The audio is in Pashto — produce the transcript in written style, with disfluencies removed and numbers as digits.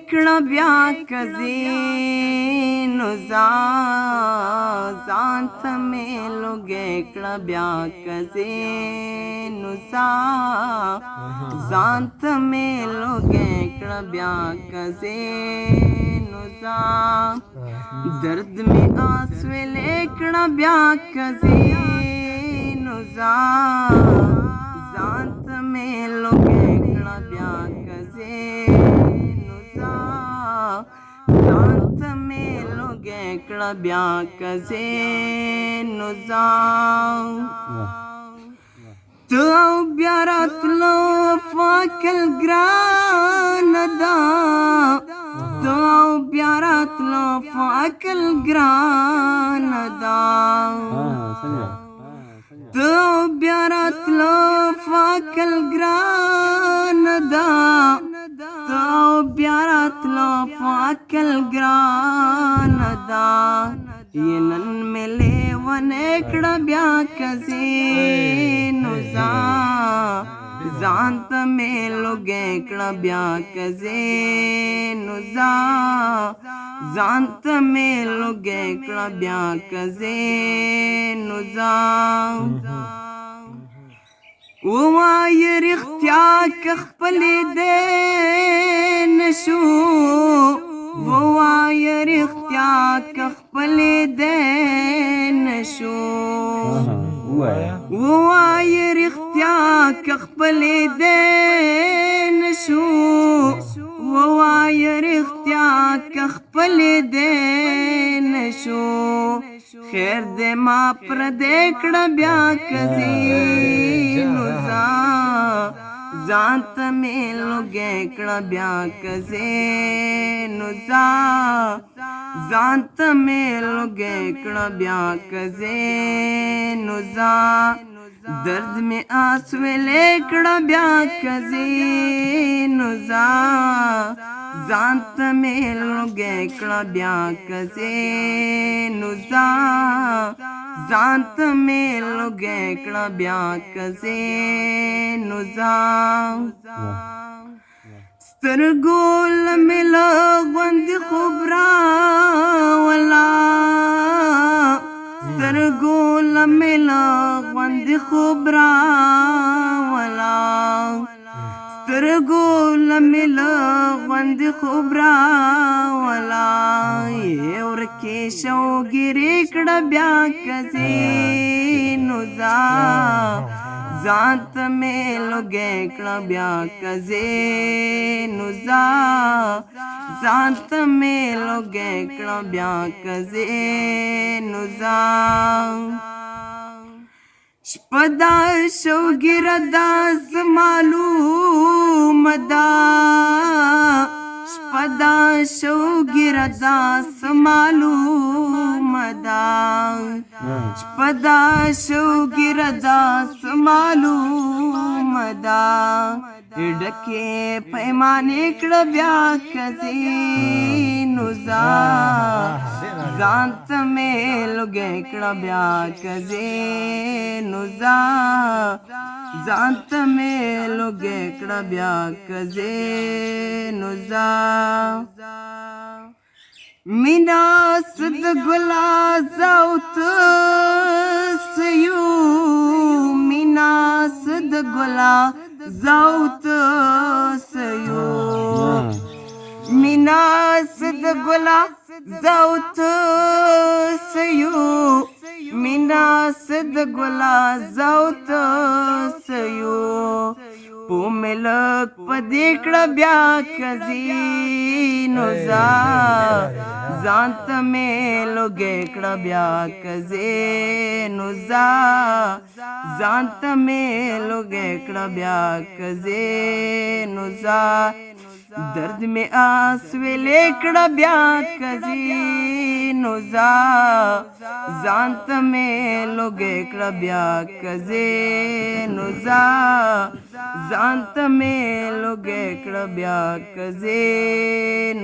کړه بیا کزین ځان ته مې لوګی کړه بیا کزین ځان ته مې لوګی کړه بیا کزین درد مې آس ویلې کړه بیا کزین ځان ته مې لوګی کړه بیا کزین ځان ته مې لوګی کړه بیا کزین تو او بیا راتلو فاکل ګرانه ده تو او بیا راتلو فاکل ګرانه ده تو بیا راتلو فاکل ګرانه ده تو بیا راتلو فاکل ګرانه ده نن مې لیونی کړه بیا کزین ځان ته مې لوګی کړه بیا کزین ځان ته مې لوګی کړه بیا کزین ووایه رښتیا که خپلې دی نشو ووایه رښتیا که خپلې دی نشو ووایه رښتیا که خپلې دی نشو ووایه رښتیا که خپلې دی نشو خیر دې ما پردی کړه بیا کزین ځان ته مې لوګی کړه بیا کزین ځان ته مې لوګی کړه بیا کزین درد مې آس ویلې کړه بیا کزین ځان ته مې لوګی کړه بیا کزین ځان ته مې لوګی کړه بیا کزین سترګو له مې له غوندې خوب راوله سترګو له مې له غوندې خوب راوله سترګو له مې له غوندې خوب راوله ورکې شوګیرې کړه بیا کزین ځان ته مې لوګی کړه بیا کزین ځان ته مې لوګی کړه بیا کزین شپه دا شوګیره داس معلومه ده شپه دا شوګیره داس معلومه ده شپه دا شوګیره داس معلومه ده ډکې پیمانې کړه بیا کزین ځان ته مې لوګی کړه بیا کزین ځان ته مې لوګی کړه بیا کزین مینا سد ګلا زاوت سیو مینا سد ګلا زاوت سیو مینا سد ګلا زاوت سیو مینا سد ګلا زاوت سیو پو ملک پدې کړه بیا کزین ځان ته مې لوګی کړه بیا کزین ځان ته مې لوګی کړه بیا کزین درد مې آس ویلې کړه بیا کزین ځان ته مې لوګی کړه بیا کزین ځان ته مې لوګی کړه بیا کزین